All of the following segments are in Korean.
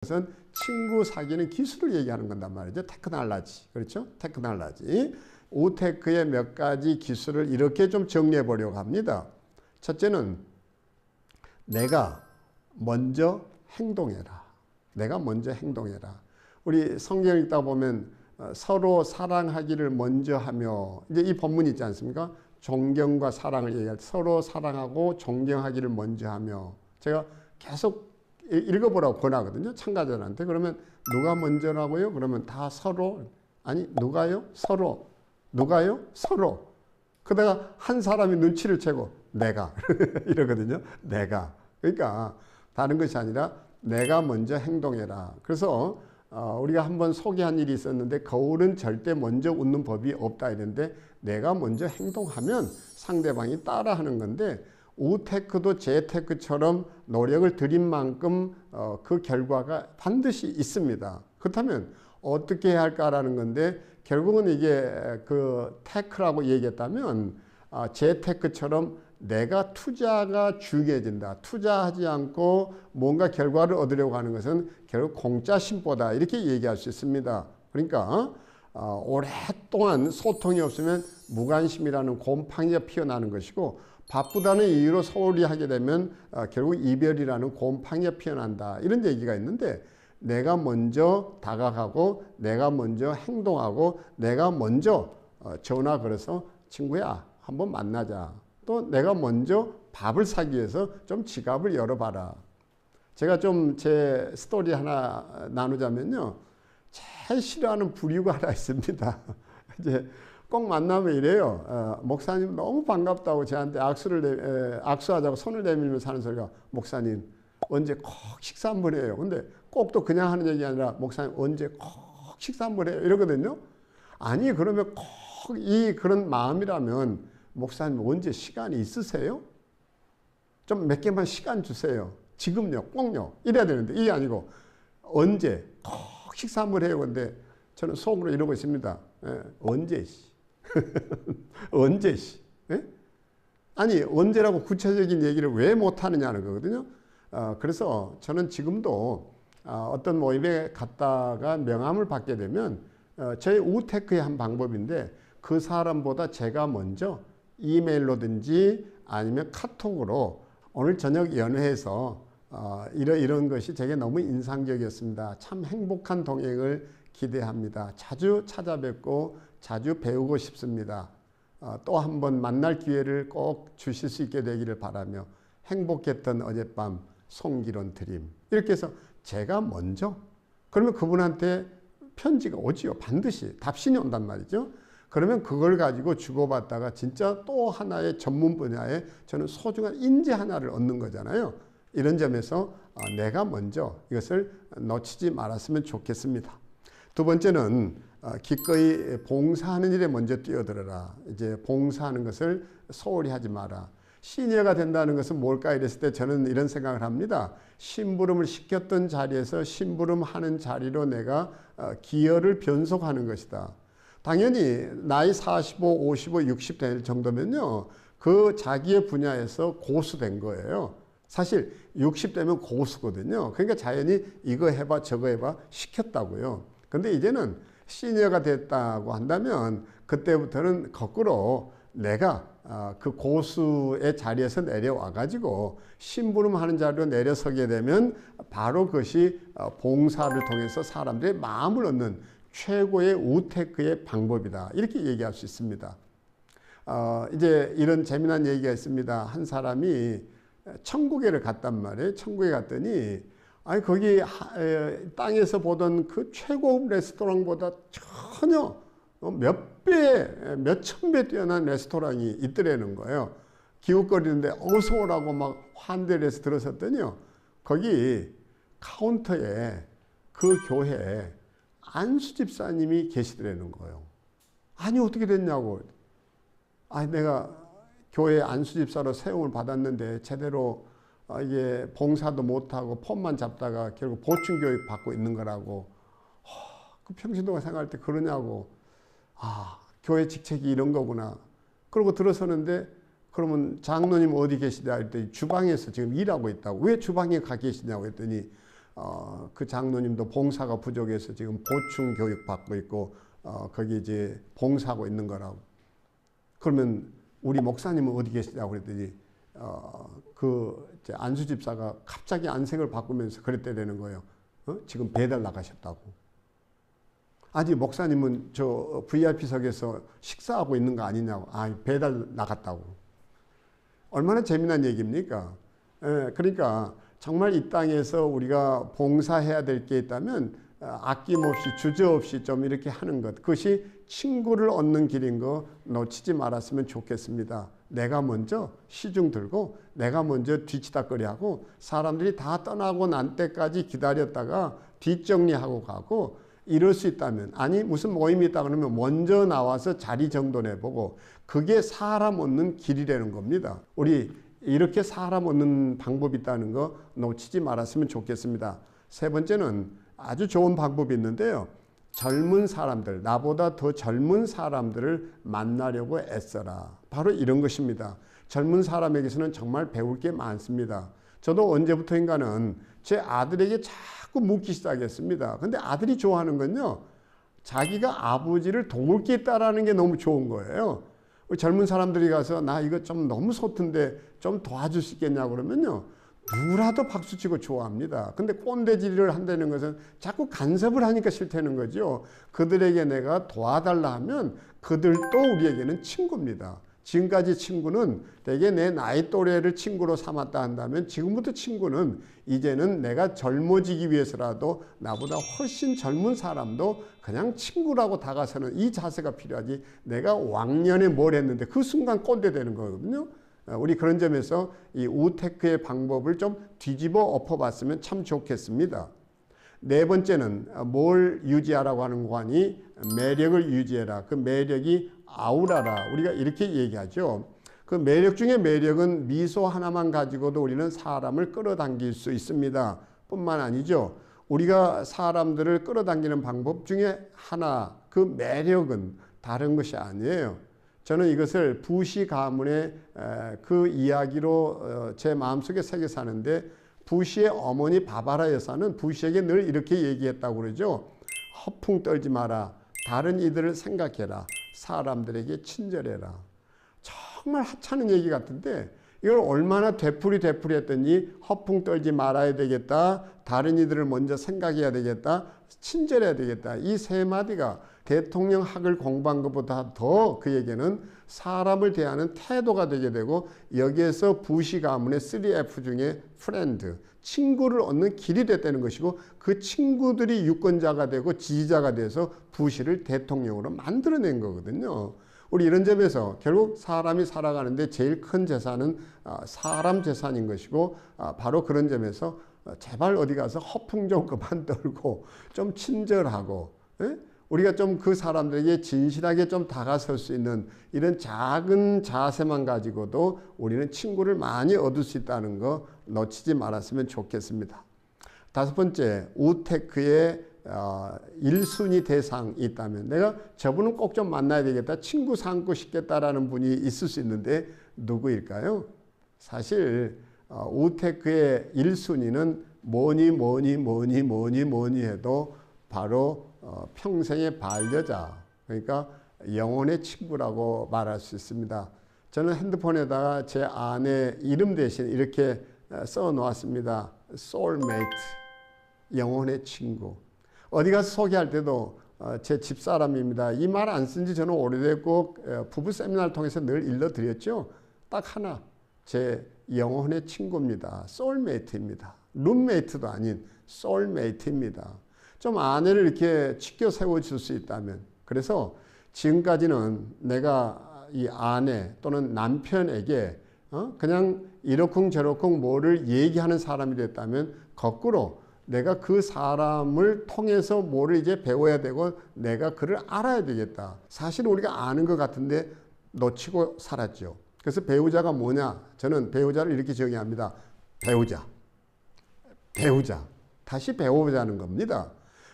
것은 친구 사귀는 기술을 얘기하는 건단 말이죠. 테크놀로지. 그렇죠? 테크놀로지. 우테크의 몇 가지 기술을 이렇게 좀 정리해 보려고 합니다. 첫째는 내가 먼저 행동해라. 내가 먼저 행동해라. 우리 성경 읽다 보면 서로 사랑하기를 먼저 하며, 이제 이 본문 있지 않습니까? 존경과 사랑을 얘기할 때 서로 사랑하고 존경하기를 먼저 하며, 제가 계속 읽어보라고 권하거든요. 참가자들한테. 그러면 누가 먼저라고요? 그러면 다 서로. 아니, 누가요? 서로. 누가요? 서로. 그러다가 한 사람이 눈치를 채고 내가 이러거든요. 내가. 그러니까 다른 것이 아니라 내가 먼저 행동해라. 그래서 우리가 한번 소개한 일이 있었는데, 거울은 절대 먼저 웃는 법이 없다 이랬는데, 내가 먼저 행동하면 상대방이 따라하는 건데, 우테크도 재테크처럼 노력을 들인 만큼 그 결과가 반드시 있습니다. 그렇다면 어떻게 해야 할까라는 건데, 결국은 이게 그 테크라고 얘기했다면 재테크처럼 내가 투자가 중요해진다. 투자하지 않고 뭔가 결과를 얻으려고 하는 것은 결국 공짜 심보다, 이렇게 얘기할 수 있습니다. 그러니까 오랫동안 소통이 없으면 무관심이라는 곰팡이가 피어나는 것이고, 바쁘다는 이유로 소홀히 하게 되면 결국 이별이라는 곰팡이가 피어난다, 이런 얘기가 있는데, 내가 먼저 다가가고 내가 먼저 행동하고 내가 먼저 전화 걸어서 친구야 한번 만나자, 또 내가 먼저 밥을 사기 위해서 좀 지갑을 열어봐라. 제가 좀 제 스토리 하나 나누자면요, 제일 싫어하는 부류가 하나 있습니다. 이제 꼭 만나면 이래요. 목사님 너무 반갑다고 저한테 악수하자고 손을 내밀면서 하는 소리가, 목사님 언제 꼭 식사 한번 해요. 근데 꼭 또 그냥 하는 얘기 아니라, 목사님 언제 꼭 식사 한번 해요, 이러거든요. 아니, 그러면 꼭 그런 마음이라면 목사님 언제 시간이 있으세요? 좀 몇 개만 시간 주세요. 지금요, 꼭요, 이래야 되는데, 이게 아니고 언제 꼭 식사 한번 해요. 근데 저는 속으로 이러고 있습니다. 언제 씨. 언제 씨. 아니, 언제라고 구체적인 얘기를 왜 못하느냐는 거거든요. 그래서 저는 지금도 어떤 모임에 갔다가 명함을 받게 되면 저의 우테크의 한 방법인데, 그 사람보다 제가 먼저 이메일로든지 아니면 카톡으로 오늘 저녁 연회에서 이런 것이 제게 너무 인상적이었습니다. 참 행복한 동행을 기대합니다. 자주 찾아뵙고 자주 배우고 싶습니다. 또 한 번 만날 기회를 꼭 주실 수 있게 되기를 바라며 행복했던 어젯밤 송기론 드림. 이렇게 해서 제가 먼저, 그러면 그분한테 편지가 오지요. 반드시 답신이 온단 말이죠. 그러면 그걸 가지고 주고받다가 진짜 또 하나의 전문 분야에 저는 소중한 인재 하나를 얻는 거잖아요. 이런 점에서 내가 먼저 이것을 놓치지 말았으면 좋겠습니다. 두 번째는 기꺼이 봉사하는 일에 먼저 뛰어들어라. 이제 봉사하는 것을 소홀히 하지 마라. 시니어가 된다는 것은 뭘까 이랬을 때 저는 이런 생각을 합니다. 심부름을 시켰던 자리에서 심부름하는 자리로 내가 기여를 변속하는 것이다. 당연히 나이 45, 55, 60 될 정도면요, 그 자기의 분야에서 고수된 거예요. 사실 60 되면 고수거든요. 그러니까 자연히 이거 해봐 저거 해봐 시켰다고요. 근데 이제는 시니어가 됐다고 한다면 그때부터는 거꾸로 내가 그 고수의 자리에서 내려와 가지고 심부름하는 자리로 내려서게 되면 바로 그것이 봉사를 통해서 사람들의 마음을 얻는 최고의 우테크의 방법이다, 이렇게 얘기할 수 있습니다. 이제 이런 재미난 얘기가 있습니다. 한 사람이 천국에를 갔단 말이에요. 천국에 갔더니 아니 거기 땅에서 보던 그 최고급 레스토랑보다 전혀 몇 배, 몇천 배 뛰어난 레스토랑이 있더라는 거예요. 기웃거리는데 어서 오라고 막 환대를 해서 들어섰더니요, 거기 카운터에 그 교회에 안수 집사님이 계시더라는 거예요. 아니 어떻게 됐냐고. 아니 내가 교회 안수 집사로 세움을 받았는데 제대로 이게 봉사도 못하고 폰만 잡다가 결국 보충교육 받고 있는 거라고. 그 평신도가 생각할 때 그러냐고. 교회 직책이 이런 거구나. 그러고 들어서는데, 그러면 장로님 어디 계시냐 했더니 주방에서 지금 일하고 있다고. 왜 주방에 가 계시냐고 했더니 그 장로님도 봉사가 부족해서 지금 보충 교육 받고 있고 거기 이제 봉사하고 있는 거라고. 그러면 우리 목사님은 어디 계시냐고 그랬더니 이제 안수 집사가 갑자기 안색을 바꾸면서 그랬대는 거예요. 지금 배달 나가셨다고. 아니 목사님은 저 VIP석에서 식사하고 있는 거 아니냐고. 배달 나갔다고. 얼마나 재미난 얘기입니까? 그러니까 정말 이 땅에서 우리가 봉사해야 될 게 있다면 아낌없이 주저없이 좀 이렇게 하는 것, 그것이 친구를 얻는 길인 거 놓치지 말았으면 좋겠습니다. 내가 먼저 시중 들고 내가 먼저 뒤치다거리하고 사람들이 다 떠나고 난 때까지 기다렸다가 뒷정리하고 가고 이럴 수 있다면, 아니 무슨 모임이 있다 그러면 먼저 나와서 자리 정돈해보고, 그게 사람 얻는 길이라는 겁니다. 우리 이렇게 사람 얻는 방법이 있다는 거 놓치지 말았으면 좋겠습니다. 세 번째는 아주 좋은 방법이 있는데요. 젊은 사람들, 나보다 더 젊은 사람들을 만나려고 애써라. 바로 이런 것입니다. 젊은 사람에게서는 정말 배울 게 많습니다. 저도 언제부터인가는 제 아들에게 자꾸 묻기 시작했습니다. 근데 아들이 좋아하는 건요, 자기가 아버지를 도울 게 있다라는 게 너무 좋은 거예요. 우리 젊은 사람들이 가서 나 이거 좀 너무 소튼데 좀 도와줄 수 있겠냐고 그러면요, 누구라도 박수치고 좋아합니다. 근데 꼰대질을 한다는 것은 자꾸 간섭을 하니까 싫다는 거죠. 그들에게 내가 도와달라 하면 그들도 우리에게는 친구입니다. 지금까지 친구는 대개 내 나이 또래를 친구로 삼았다 한다면, 지금부터 친구는 이제는 내가 젊어지기 위해서라도 나보다 훨씬 젊은 사람도 그냥 친구라고 다가서는 이 자세가 필요하지, 내가 왕년에 뭘 했는데 그 순간 꼰대 되는 거거든요. 우리 그런 점에서 이 우테크의 방법을 좀 뒤집어 엎어봤으면 참 좋겠습니다. 네 번째는 뭘 유지하라고 하는 거니? 매력을 유지해라. 그 매력이 아우라라. 우리가 이렇게 얘기하죠. 그 매력 중에 매력은 미소 하나만 가지고도 우리는 사람을 끌어당길 수 있습니다. 뿐만 아니죠. 우리가 사람들을 끌어당기는 방법 중에 하나, 그 매력은 다른 것이 아니에요. 저는 이것을 부시 가문의 그 이야기로 제 마음속에 새겨 사는데, 부시의 어머니 바바라 여사는 부시에게 늘 이렇게 얘기했다고 그러죠. 허풍 떨지 마라. 다른 이들을 생각해라. 사람들에게 친절해라. 정말 하찮은 얘기 같은데 이걸 얼마나 되풀이 했더니, 허풍 떨지 말아야 되겠다. 다른 이들을 먼저 생각해야 되겠다. 친절해야 되겠다. 이 세 마디가 대통령 학을 공부한 것보다 더 그에게는 사람을 대하는 태도가 되게 되고, 여기에서 부시 가문의 3F 중에 프렌드, 친구를 얻는 길이 됐다는 것이고, 그 친구들이 유권자가 되고 지지자가 돼서 부시를 대통령으로 만들어낸 거거든요. 우리 이런 점에서 결국 사람이 살아가는데 제일 큰 재산은 사람 재산인 것이고, 바로 그런 점에서 제발 어디 가서 허풍 좀 그만 떨고 좀 친절하고, 우리가 좀 그 사람들에게 진실하게 좀 다가설 수 있는 이런 작은 자세만 가지고도 우리는 친구를 많이 얻을 수 있다는 거 놓치지 말았으면 좋겠습니다. 다섯 번째, 우테크의 1순위 대상이 있다면, 내가 저분은 꼭 좀 만나야 되겠다, 친구 삼고 싶겠다라는 분이 있을 수 있는데 누구일까요? 사실 우테크의 1순위는 뭐니 해도 바로 평생의 반려자, 그러니까 영혼의 친구라고 말할 수 있습니다. 저는 핸드폰에다가 제 아내 이름 대신 이렇게 써 놓았습니다. soulmate, 영혼의 친구. 어디 가서 소개할 때도 제 집사람입니다. 이 말 안 쓴 지 저는 오래됐고, 부부 세미나를 통해서 늘 일러드렸죠. 딱 하나, 제 영혼의 친구입니다. soulmate입니다. 룸메이트도 아닌 soulmate입니다. 좀 아내를 이렇게 치켜 세워줄 수 있다면, 그래서 지금까지는 내가 이 아내 또는 남편에게 그냥 이러쿵저러쿵 뭐를 얘기하는 사람이 됐다면, 거꾸로 내가 그 사람을 통해서 뭐를 이제 배워야 되고 내가 그를 알아야 되겠다. 사실 우리가 아는 것 같은데 놓치고 살았죠. 그래서 배우자가 뭐냐? 저는 배우자를 이렇게 정의합니다. 배우자. 다시 배워보자는 겁니다.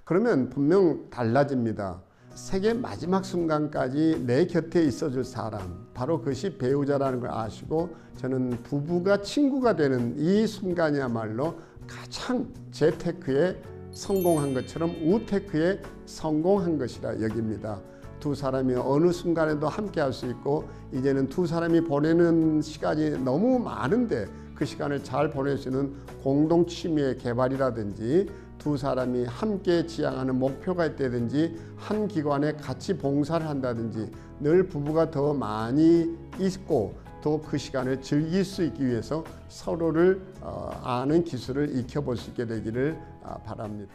그러면 분명 달라집니다. 생의 마지막 순간까지 내 곁에 있어줄 사람, 바로 그것이 배우자라는 걸 아시고 저는 부부가 친구가 되는 이 순간이야말로 가장 재테크에 성공한 것처럼 우테크에 성공한 것이라 여깁니다. 두 사람이 어느 순간에도 함께 할 수 있고 이제는 두 사람이 보내는 시간이 너무 많은데 그 시간을 잘 보낼 수 있는 공동 취미의 개발이라든지 두 사람이 함께 지향하는 목표가 있다든지 한 기관에 같이 봉사를 한다든지 늘 부부가 더 많이 있고 또 그 시간을 즐길 수 있기 위해서 서로를 아는 기술을 익혀볼 수 있게 되기를 바랍니다.